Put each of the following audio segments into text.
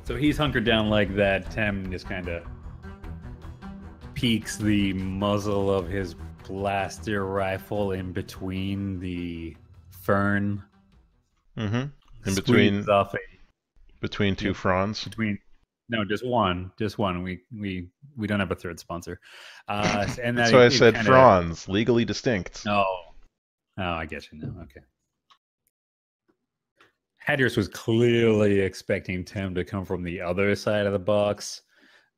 So he's hunkered down like that. Tem just kind of peeks the muzzle of his blaster rifle in between the fern. Mm-hmm. In Squeezes off between two fronds. Just one. We don't have a third sponsor. And That's that why I it said kinda, fronds, legally distinct. Oh, I get you now. Okay. Hadris was clearly expecting Tim to come from the other side of the box.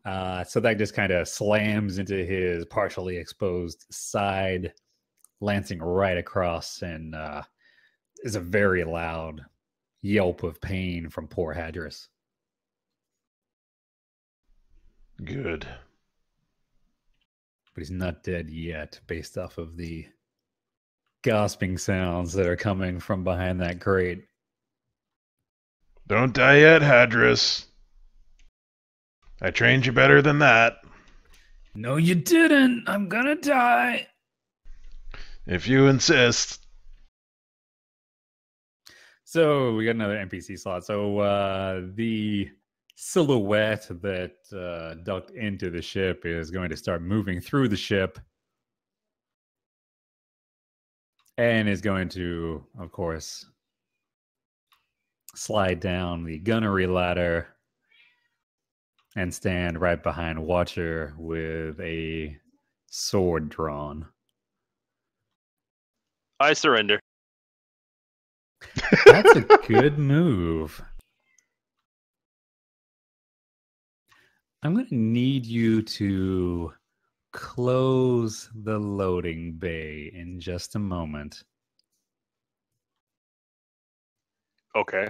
So that just kind of slams into his partially exposed side, lancing right across, and is a very loud yelp of pain from poor Hadris. Good. But he's not dead yet, based off of the gasping sounds that are coming from behind that crate. Don't die yet, Hadris. I trained you better than that. No, you didn't. I'm gonna die. If you insist. So we got another NPC slot. So the silhouette that ducked into the ship is going to start moving through the ship and is going to, of course, slide down the gunnery ladder and stand right behind Watcher with a sword drawn. I surrender. That's a good move. I'm going to need you to close the loading bay in just a moment. Okay.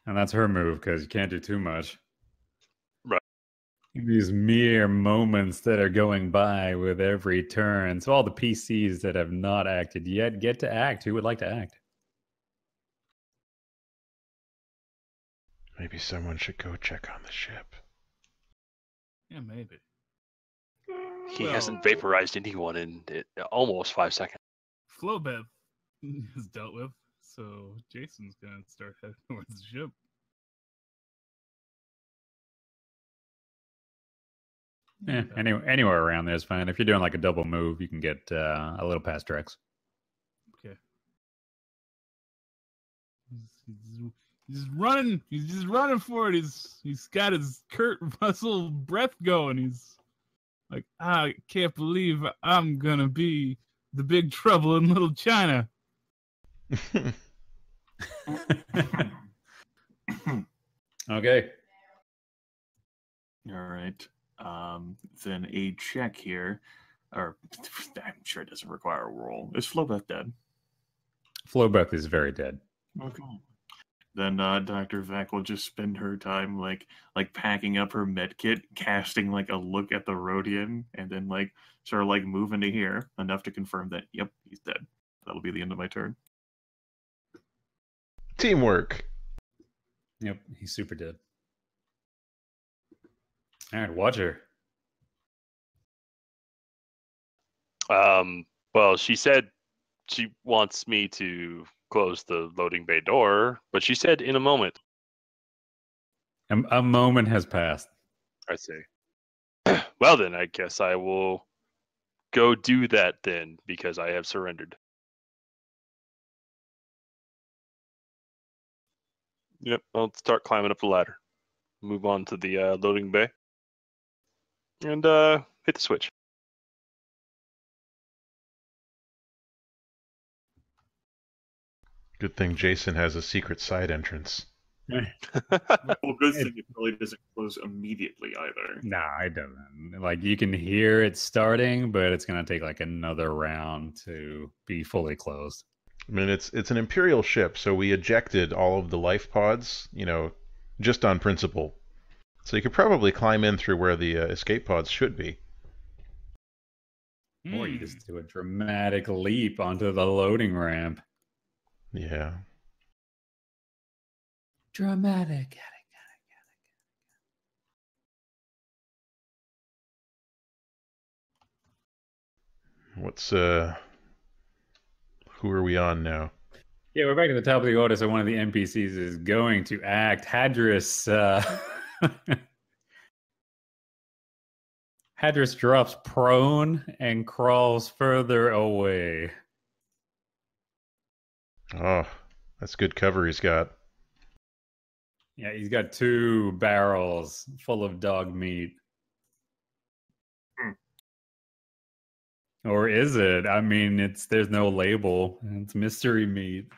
And that's her move because you can't do too much. Right. These mere moments that are going by with every turn. So all the PCs that have not acted yet get to act. Who would like to act? Maybe someone should go check on the ship. Yeah, maybe. He hasn't vaporized anyone in almost 5 seconds. Flowbev is dealt with, so Jason's gonna start heading towards the ship. Yeah, anywhere around there is fine. If you're doing like a double move, you can get a little past Drex. Okay. He's running. He's just running for it. He's got his Kurt Russell breath going. He's like, I can't believe I'm gonna be the big trouble in Little China. Okay. All right. Then a check here, or I'm sure it doesn't require a roll. Is Flowbeth dead? Flowbeth is very dead. Okay. Then Dr. Vac will just spend her time like packing up her med kit, casting like a look at the Rhodian, and then like sort of like moving to here enough to confirm that yep, he's dead. That'll be the end of my turn. Teamwork. Yep, he's super dead. All right, Watcher. Well, she said she wants me to close the loading bay door, but she said in a moment. A moment has passed. I see. Well, then I guess I will go do that then, because I have surrendered. Yep, I'll start climbing up the ladder. Move on to the loading bay. And hit the switch. Good thing Jason has a secret side entrance. Well, good thing it probably doesn't close immediately either. Nah, it doesn't. Like, you can hear it starting, but it's going to take like another round to be fully closed. I mean, it's an Imperial ship, so we ejected all of the life pods, just on principle. So you could probably climb in through where the escape pods should be. Or you just do a dramatic leap onto the loading ramp. Yeah. Dramatic. Who are we on now? Yeah, we're back to the top of the order, so one of the NPCs is going to act. Hadris, Hadris drops prone and crawls further away. Oh, that's good cover he's got. Yeah, he's got 2 barrels full of dog meat. Or is it? I mean, there's no label. It's mystery meat.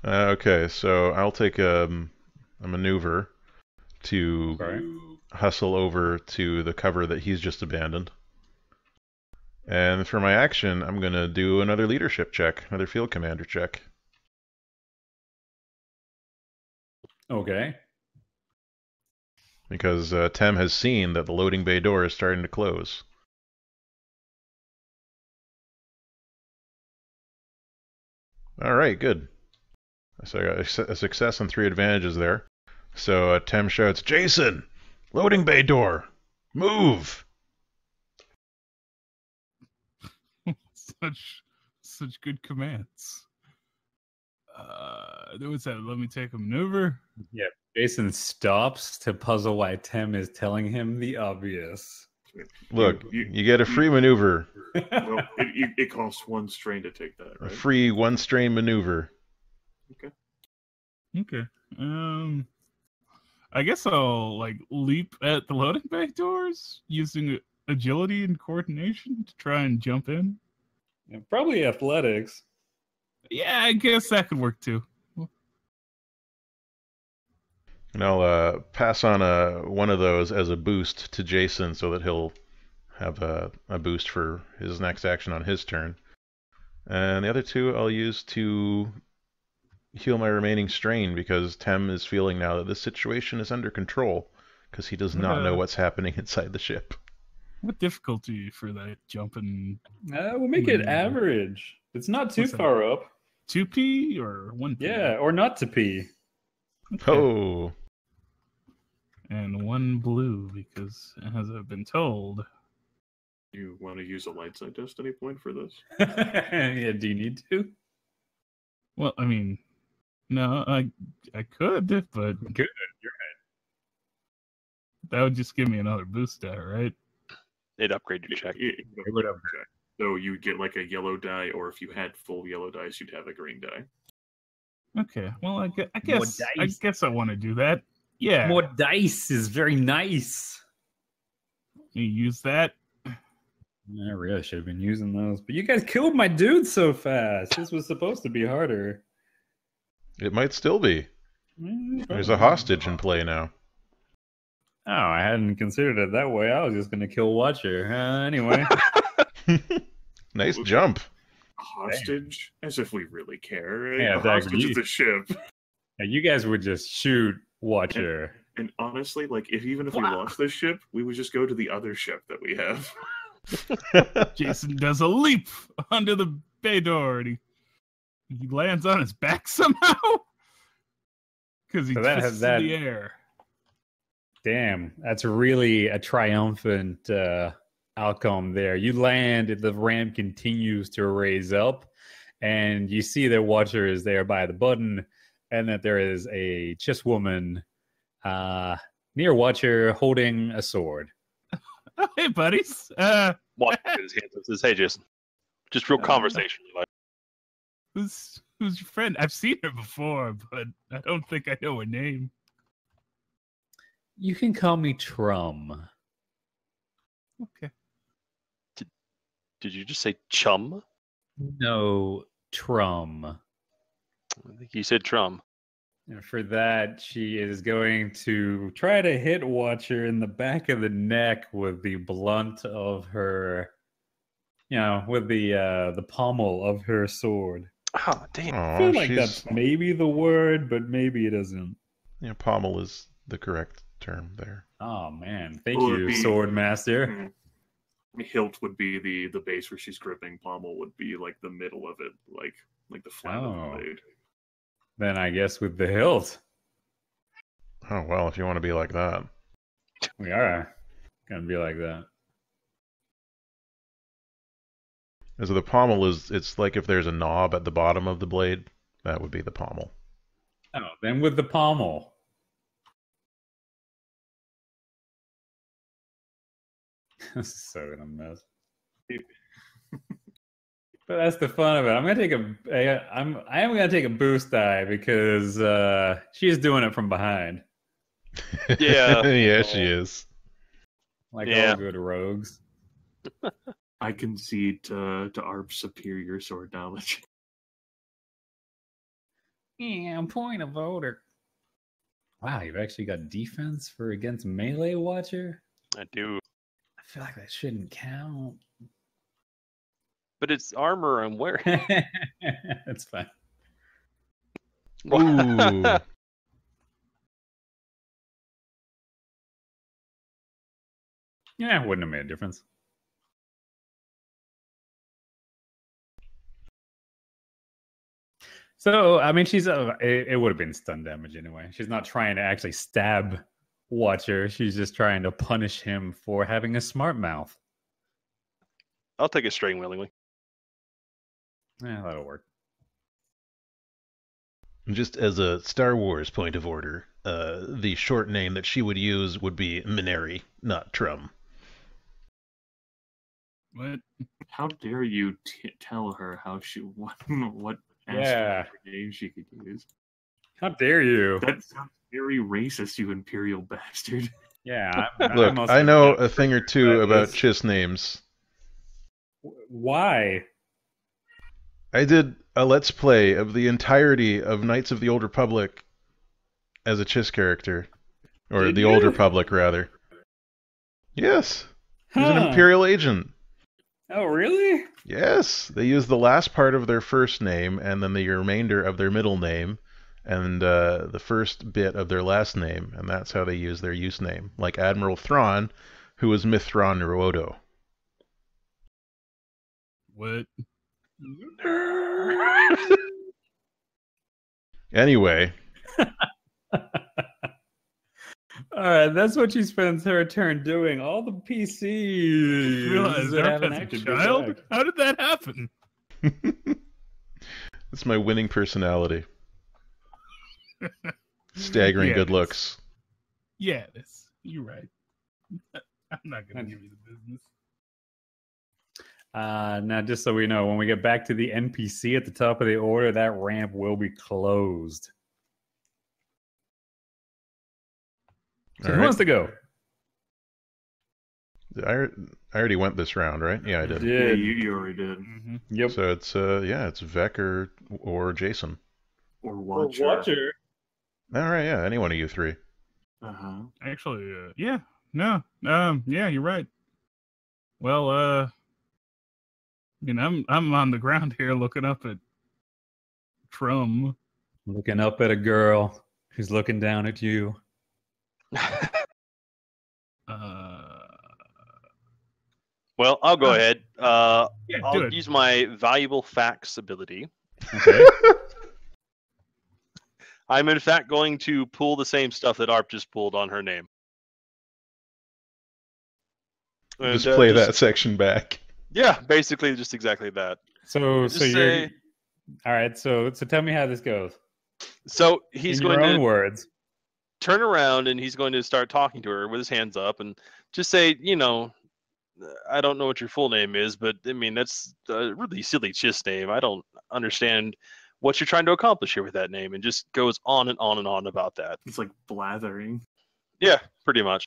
Okay, so I'll take a maneuver to hustle over to the cover that he's just abandoned. And for my action, I'm going to do another leadership check, another field commander check. Okay. Because Tem has seen that the loading bay door is starting to close. All right, good. So I got a success and 3 advantages there. So Tem shouts, "Jason, loading bay door, move!" Such good commands. What's that? Let me take a maneuver. Yeah, Jason stops to puzzle why Tem is telling him the obvious. Look, you get a free maneuver. Well, it costs 1 strain to take that, right? A free 1 strain maneuver. Okay. I guess I'll leap at the loading bay doors using agility and coordination to try and jump in. Yeah, probably athletics. Yeah, I guess that could work too. And I'll pass on one of those as a boost to Jason so that he'll have a boost for his next action on his turn. And the other 2 I'll use to heal my remaining strain because Tem is feeling now that this situation is under control because he does not know what's happening inside the ship. What difficulty for that jumping? We'll make it average. It's not too far up. 2P or 1P? Yeah, or not to P. Okay. Oh. And 1 blue because, as I've been told. You want to use a light side destiny point for this? Yeah, do you need to? Well, I mean, no, I could, but Good, you're right. That would just give me another boost die, right? It'd upgrade your check. It would upgrade. So you'd get like a yellow die, or if you had full yellow dice, you'd have a green die. Okay, well, I guess I want to do that. Yeah. More dice is very nice. You use that. I really should have been using those, but you guys killed my dude so fast. This was supposed to be harder. It might still be. There's a hostage in play now. Oh, I hadn't considered it that way. I was just going to kill Watcher. Anyway. Nice jump. Hostage? As if we really care. Yeah, the hostage is the ship. Yeah, you guys would just shoot Watcher. And honestly, even if we lost this ship, we would just go to the other ship that we have. Jason does a leap under the bay door and he lands on his back somehow because he twists in the air. Damn, that's really a triumphant outcome there. You land, the ramp continues to raise up, and you see that Watcher is there by the button, and that there is a chess woman near Watcher holding a sword. Oh, hey, buddies. Watcher his hands up, says, "Hey, Jason, just real conversation. Who's your friend? I've seen her before, but I don't think I know her name." You can call me Trum. Okay. Did you just say chum? No, Trum. I think you said Trum. And for that, she is going to try to hit Watcher in the back of the neck with the blunt of her, with the pommel of her sword. Oh, damn. I feel like that's maybe the word, but maybe it isn't. Yeah, pommel is the correct term there. Oh, man. Thank you, Sword Master. Hilt would be the base where she's gripping. Pommel would be like the middle of it, like the flat of the blade. Then I guess with the hilt. Oh, well, if you want to be like that. We are going to be like that. As the pommel it's like if there's a knob at the bottom of the blade, that would be the pommel. Oh, then with the pommel. This is so gonna mess. But that's the fun of it. I'm gonna take I am gonna take a boost die because she's doing it from behind. Yeah. Yeah, she is. Like Yeah. all good rogues. I concede to Arp's superior sword knowledge. Yeah, point of order. Wow, you've actually got defense for against melee watcher? I do. I feel like that shouldn't count. But it's armor I'm wearing. That's fine. Ooh. Yeah, wouldn't have made a difference. So, I mean, it would have been stun damage anyway. She's not trying to actually stab Watcher. She's just trying to punish him for having a smart mouth. I'll take a string willingly. Yeah, that'll work. Just as a Star Wars point of order, the short name that she would use would be Mineri, not Trum. What? How dare you tell her how she what Yeah. aspect of her name she could use? How dare you? That sounds very racist, you imperial bastard. Yeah. Look, also- I know a thing or two That about is- Chiss names. Why? I did a Let's Play of the entirety of Knights of the Old Republic as a Chiss character. Or Did the you? Old Republic, rather. Yes. He's an Huh. Imperial agent. Oh, really? Yes. They use the last part of their first name and then the remainder of their middle name and the first bit of their last name, and that's how they use their use name. Like Admiral Thrawn, who was Mithron Rodo. What? Anyway, All right, that's what she spends her turn doing. All the PCs Realize that Arp have an has a action child? attack. How did that happen? it's my winning personality. Staggering Yeah, good it's- looks. Yeah, you're right. I'm not gonna give you the business. Now, just so we know, when we get back to the NPC at the top of the order, that ramp will be closed. So All who right. wants to go? I already went this round, right? Yeah, I did. Yeah, you already did. Mm-hmm. Yep. So it's Vec or Jason. Or Watcher. All right, yeah, any one of you three. Uh-huh. Actually, yeah, no, yeah, you're right. Well, I'm on the ground here looking up at Trum. Looking up at a girl who's looking down at you. Well, I'll go ahead. Yeah, do I'll it. use my valuable facts ability. Okay. I'm in fact going to pull the same stuff that Arp just pulled on her name. And, Just play that section back. Yeah, basically just exactly that. So Just you're say- all right. So tell me how this goes. So he's In going your own to words. turn around and he's going to start talking to her with his hands up and just say, I don't know what your full name is, but I mean, that's a really silly Chiss name. I don't understand what you're trying to accomplish here with that name, and just goes on and on and on about that. It's like blathering. Yeah, pretty much.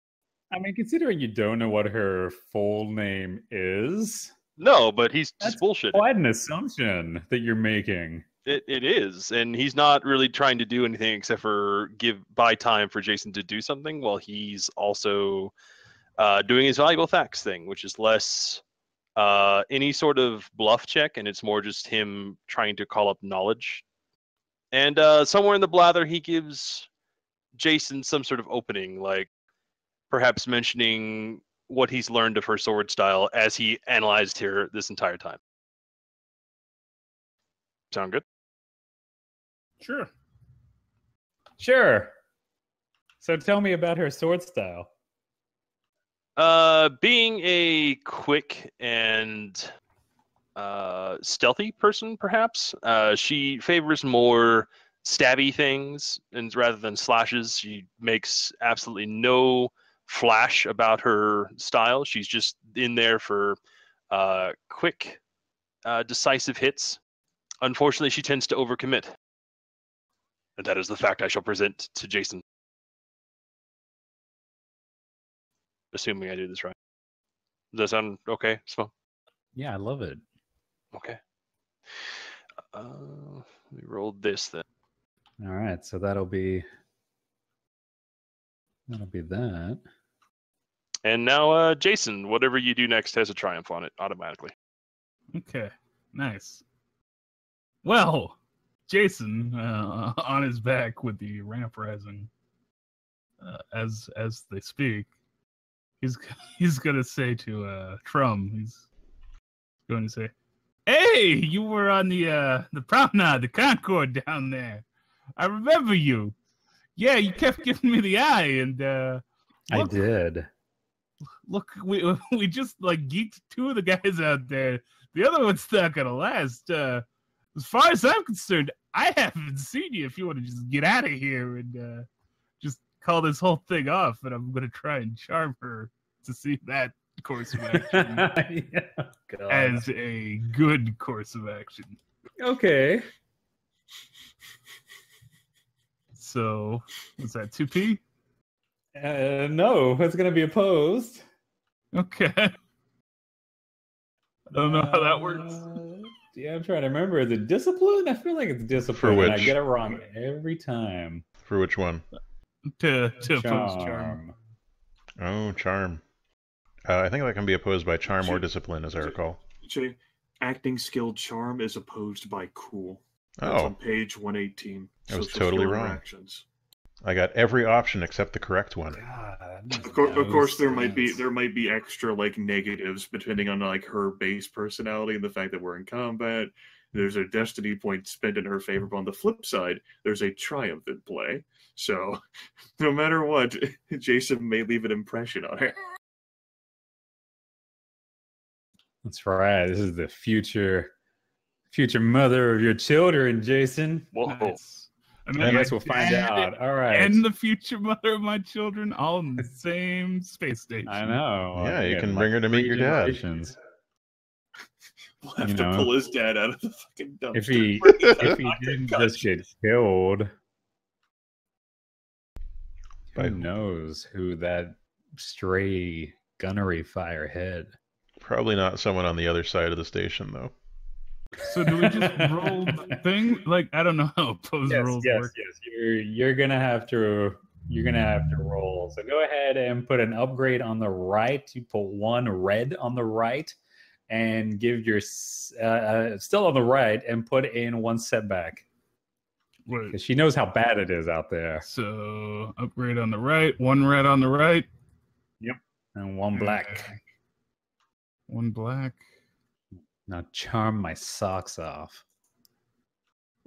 I mean, considering you don't know what her full name is, No, but he's That's just bullshit. quite an assumption that you're making. It is, and he's not really trying to do anything except for buy time for Jason to do something while he's also doing his valuable facts thing, which is less any sort of bluff check, and it's more just him trying to call up knowledge. And somewhere in the blather, he gives Jason some sort of opening, like perhaps mentioning what he's learned of her sword style as he analyzed her this entire time. Sound good? Sure. Sure. So tell me about her sword style. Being a quick and stealthy person, perhaps. She favors more stabby things, and rather than slashes, she makes absolutely no flash about her style. She's just in there for quick, decisive hits. Unfortunately, she tends to overcommit. And that is the fact I shall present to Jason. Assuming I do this right. Does that sound okay, Smo? Yeah, I love it. Okay. We rolled this then. All right, so that'll be that. And now, Jason, whatever you do next has a triumph on it automatically. Okay, nice. Well, Jason, on his back with the ramp rising, as they speak, he's gonna say to Trum, he's going to say, "Hey, you were on the promenade, the Concord down there. I remember you. Yeah, you kept giving me the eye, and I did. Look, we just like geeked two of the guys out there. The other one's not gonna last. As far as I'm concerned, I haven't seen you. If you want to just get out of here and just call this whole thing off, and I'm gonna try and charm her to see that course of action Yeah, as a good course of action. Okay. So, what's that, 2P? No, it's going to be opposed. Okay. I don't know how that works. Yeah, I'm trying to remember. Is it discipline? I feel like it's discipline. For which? I get it wrong every time. For which one? To oppose charm. Oh, charm. I think that can be opposed by charm or discipline, as I recall. Actually, acting skill charm is opposed by cool. That's on page 118. I was totally wrong. Actions. I got every option except the correct one. God, Of course, there might be extra like negatives depending on like her base personality and the fact that we're in combat. There's a destiny point spent in her favor, but on the flip side, there's a triumph in play. So, no matter what, Jason may leave an impression on her. That's right. This is the future mother of your children, Jason. Whoa. Nice. I guess we'll find out. All right. And the future mother of my children, all in the same space station. I know. Yeah, you can bring her to meet your dad. We'll have to pull his dad out of the fucking dumpster. If he didn't just get killed, who knows who that stray gunnery fire hit? Probably not someone on the other side of the station, though. So do we just roll the thing? Like, I don't know how opposed rolls work. Yes. You're gonna have to roll. So go ahead and put an upgrade on the right. You put one red on the right, and give your still on the right, and put in one setback. Because she knows how bad it is out there. So upgrade on the right, one red on the right. Yep. And one black. Okay. One black. Now charm my socks off.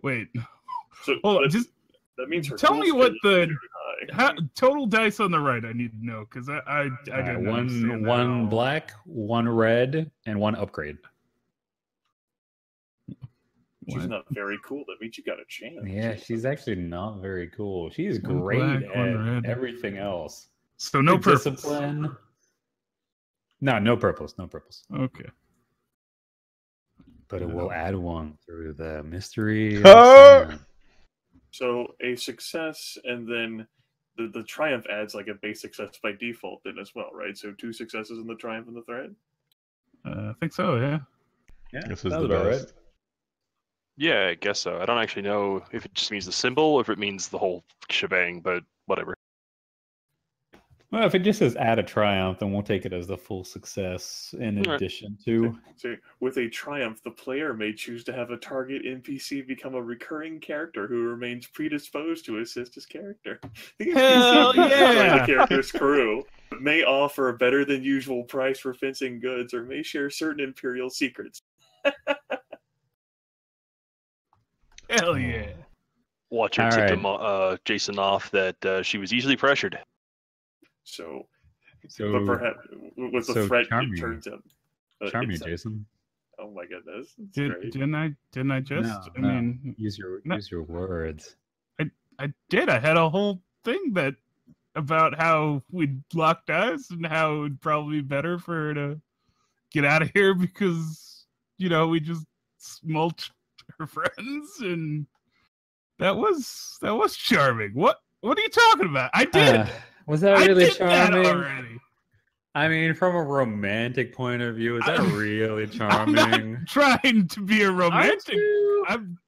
Wait. So hold on. Just that means her tell me what the total dice on the right. I need to know because I didn't one black, one red, and one upgrade. She's not very cool. That means you got a chance. Yeah, she's actually not very cool. She's One great black, one at red. everything else. So no purples. Discipline. No purples. No purples. Okay. But it will add one through the mystery. So a success, and then the triumph adds like a base success by default then as well, right? So 2 successes in the triumph and the threat? I think so, yeah. Yeah, this is the best. Right. Yeah, I guess so. I don't actually know if it just means the symbol or if it means the whole shebang, but whatever. Well, if it just says add a triumph, then we'll take it as the full success in addition to. So with a triumph, the player may choose to have a target NPC become a recurring character who remains predisposed to assist his character. The Hell yeah! The character's crew may offer a better than usual price for fencing goods or may share certain Imperial secrets. Hell yeah! Watch her tip Jason off that she was easily pressured. So but perhaps with the threat, charm it turns out. Charm you, Jason. Oh my goodness. That's great. Didn't I just? I mean, use your words. I did. I had a whole thing about how we'd locked eyes and how it would probably be better for her to get out of here because, we just mulched her friends, and that was charming. What are you talking about? I did. Was that really I did charming? that already. I mean, from a romantic point of view, is that really I'm charming? not trying to be a romantic. I'm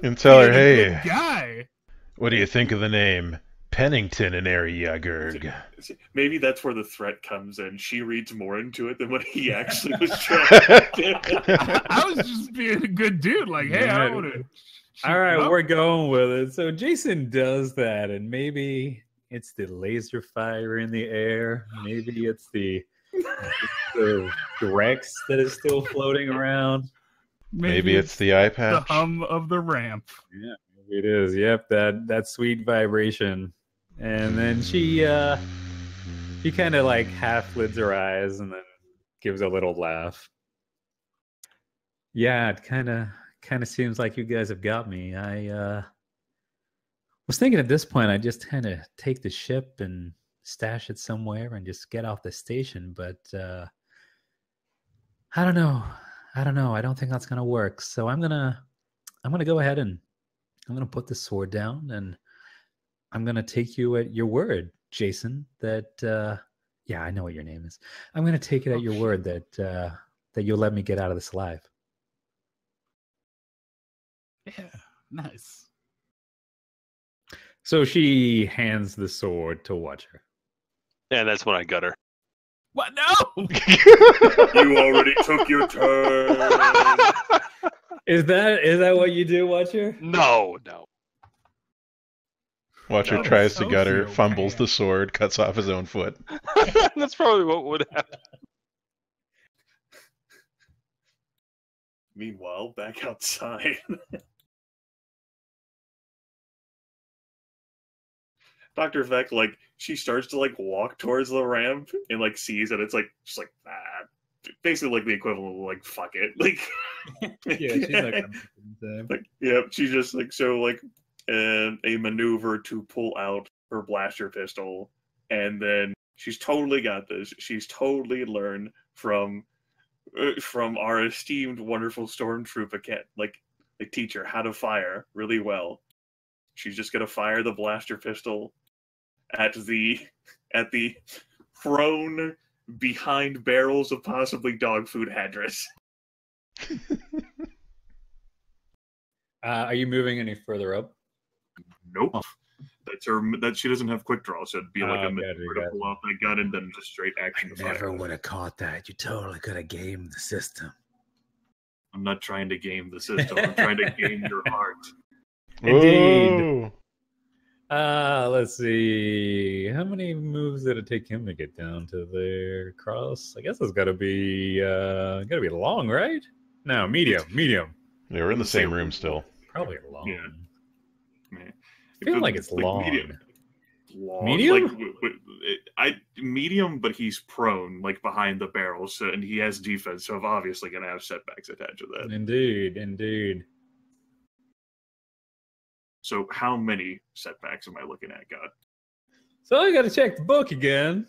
And tell her, being a hey, good guy. what do you think of the name Pennington and Ariagerg? Maybe that's where the threat comes in. She reads more into it than what he actually was trying to do. I was just being a good dude. Like, hey, I don't want to. All right, we're going with it. So Jason does that, and maybe it's the laser fire in the air. Maybe it's the Rex that is still floating around. Maybe it's the eye patch. The hum of the ramp. Yeah, maybe it is. Yep, that sweet vibration. And then she kind of like half lids her eyes and then gives a little laugh. Yeah, it kind of seems like you guys have got me. I was thinking at this point I'd just kind of take the ship and stash it somewhere and just get off the station, but I don't know. I don't think that's gonna work. So I'm gonna go ahead and I'm gonna put the sword down and I'm gonna take you at your word, Jason. That yeah, I know what your name is. I'm gonna take it at your word that you'll let me get out of this alive. Yeah, nice. So she hands the sword to Watcher. And that's when I gut her. What? No! You already took your turn. Is that what you do, Watcher? No. Watcher No, tries to gut her, sociopath. fumbles the sword, cuts off his own foot. That's probably what would happen. Meanwhile, back outside. Dr. Vec, she starts to walk towards the ramp and sees that it's just basically the equivalent of fuck it. Yeah, she's yeah, she's just a maneuver to pull out her blaster pistol, and then she's totally got this. She's totally learned from our esteemed, wonderful stormtrooper Cat. They teach her how to fire really well. She's just gonna fire the blaster pistol at the prone behind barrels of possibly dog food Hadris. Are you moving any further up? Nope. Oh. That's her. That she doesn't have quick draw, so it'd be a got maneuver it. to pull out that gun and then just straight action. Never would have caught that. You totally could have gamed the system. I'm not trying to game the system. I'm trying to game your heart. Indeed. Let's see. How many moves did it take him to get down to their cross? I guess it's gotta be long, right? No, medium. They were in the same room still. Probably long. Yeah. I feel like it's long. Long. Medium? Medium, but he's prone, behind the barrel, so, and he has defense, so I'm obviously going to have setbacks attached to that. Indeed. So how many setbacks am I looking at, God? So I got to check the book again.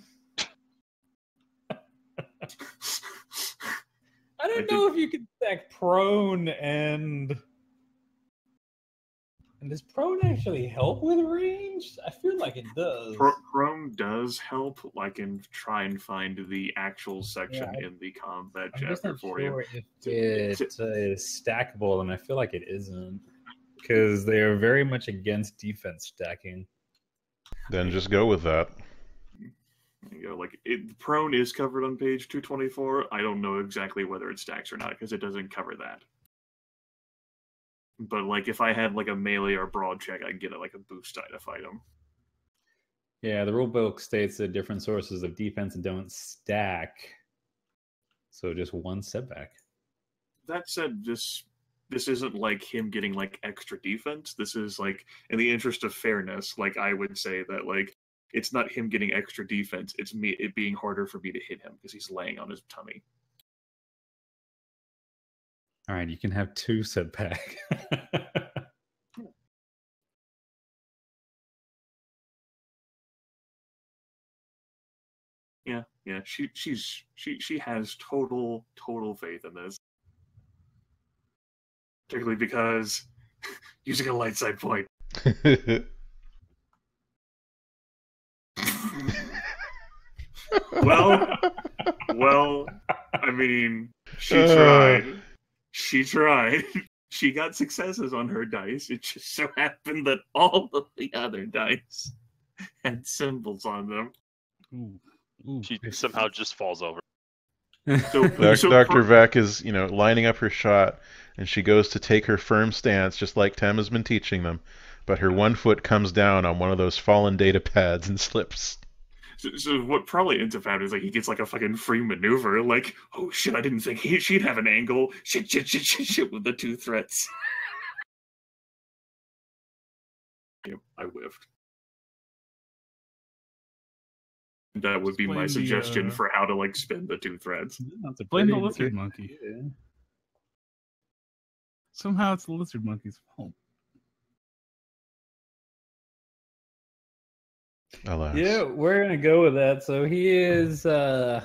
I don't know if you can stack prone and does prone actually help with range? I feel like it does. Prone does help. I can try and find the actual section in the combat chapter for you. If it is stackable, and I feel like it isn't, because they are very much against defense stacking. Then just go with that. Prone is covered on page 224. I don't know exactly whether it stacks or not because it doesn't cover that. But if I had a melee or broad check, I can get a boost die to fight him. Yeah, the rulebook states that different sources of defense don't stack, so just one setback. That said, this isn't him getting extra defense. This is in the interest of fairness. I would say that it's not him getting extra defense. It's it being harder for me to hit him because he's laying on his tummy. All right, you can have 2 set back. Yeah. She has total faith in this, particularly because using a light side point. Well, I mean, she tried. She tried. She got successes on her dice. It just so happened that all of the other dice had symbols on them. Ooh. She somehow just falls over. So Dr. Vac is, lining up her shot, and she goes to take her firm stance, just like Tem has been teaching them, but her one foot comes down on one of those fallen data pads and slips. So what probably ends up happening is he gets a fucking free maneuver, oh shit, I didn't think she'd have an angle. Shit with the 2 threats. Yep, I whiffed. That would be my suggestion for how to spend the 2 threads. Blame the lizard monkey. Yeah. Somehow it's the lizard monkey's fault. Alas. Yeah, we're gonna go with that. So he is on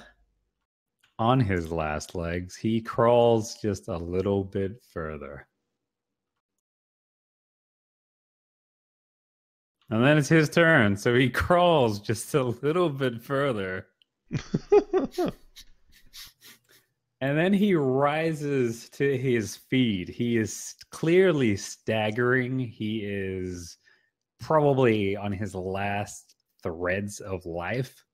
his last legs. He crawls just a little bit further. And then it's his turn. So he crawls just a little bit further. And then he rises to his feet. He is clearly staggering. He is probably on his last threads of life.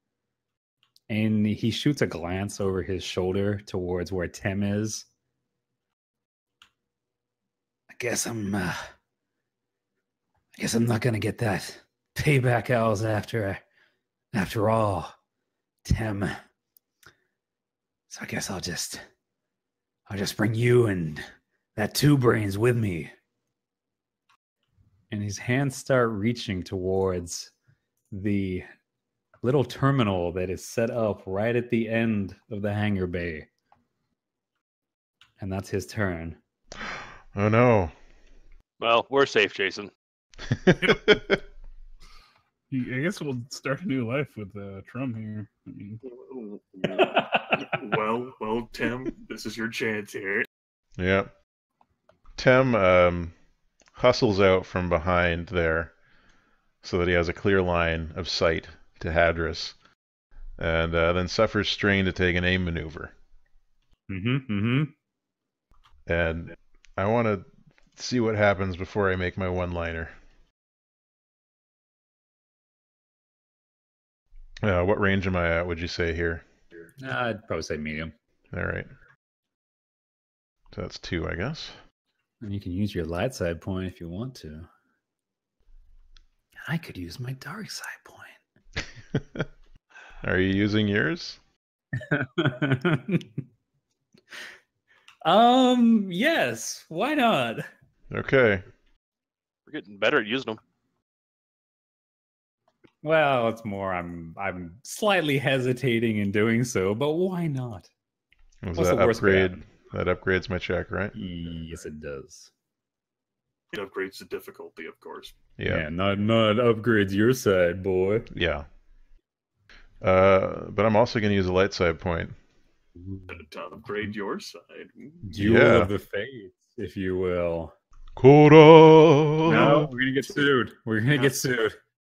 And he shoots a glance over his shoulder towards where Tem is. I guess I'm not gonna get that payback owls after all, Tem. So I guess I'll just bring you and that 2 brains with me. And his hands start reaching towards the little terminal that is set up right at the end of the hangar bay. And that's his turn. Oh no. Well, we're safe, Jason. I guess we'll start a new life with Trum here. Well, Tim, this is your chance here. Yeah. Tem hustles out from behind there so that he has a clear line of sight to Hadris, and then suffers strain to take an aim maneuver. And I want to see what happens before I make my one-liner. What range am I at, would you say, here? I'd probably say medium. All right. So that's 2, I guess. And you can use your light side point if you want to. I could use my dark side point. Are you using yours? Yes. Why not? Okay. We're getting better at using them. Well, it's more I'm slightly hesitating in doing so, but why not? Was What's that the worst that upgrade? happened? That upgrades my check, right? Yes, it does. It upgrades the difficulty, of course. Yeah. Not upgrades your side, boy. Yeah. But I'm also going to use a light side point. To upgrade your side. Duel of the Fates, if you will. Kora! No, we're gonna get sued. We're gonna get sued.